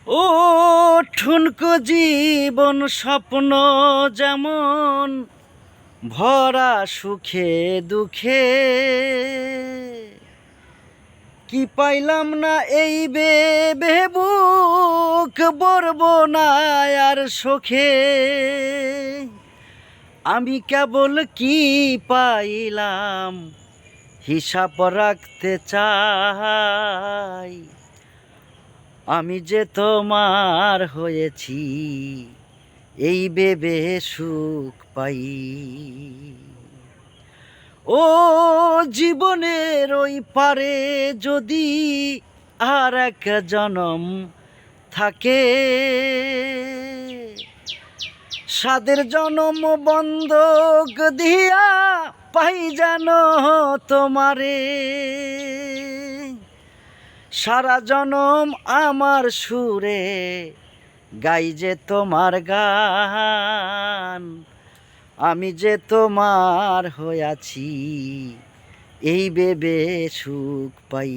ও ঠুনকো জীবন স্বপ্ন যেমন ভরা সুখে দুঃখে, কি পাইলাম না এই ভেবে বুক বরব না আর সুখে। আমি কেবল কি পাইলাম হিসাব রাখতে চাই, আমি যে তোমার হয়েছি এই ভেবে সুখ পাই। ও জীবনের ওই পারে যদি আর এক জনম থাকে, সাদের জনম বন্ধক দিয়া পাই যেন তোমারে। সারা জনম আমার সুরে গাই যে তোমার গান, আমি যে তোমার হইয়াছি এই ভেবে সুখ পাই।